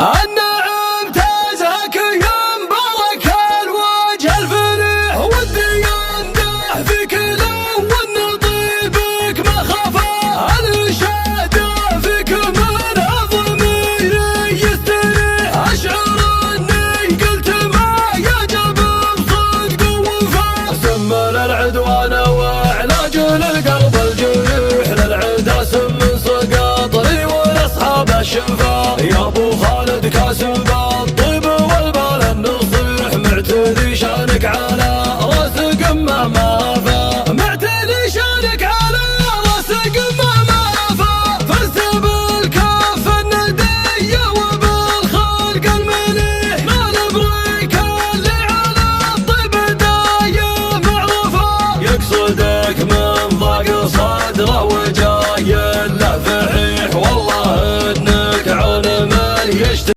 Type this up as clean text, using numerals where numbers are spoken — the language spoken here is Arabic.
النعم تزهك ينبرك الوجه الفرح والديان في كله والنطيبك مخافة الشهادة فيك من ضميري يستريح أشعر أني قلت ما يجب بصدق ووفاء سم للعدوان وعلاج للقلب الجريح للعدا سم سقاطري ولأصحاب الشفا يا ابو خالد كاسم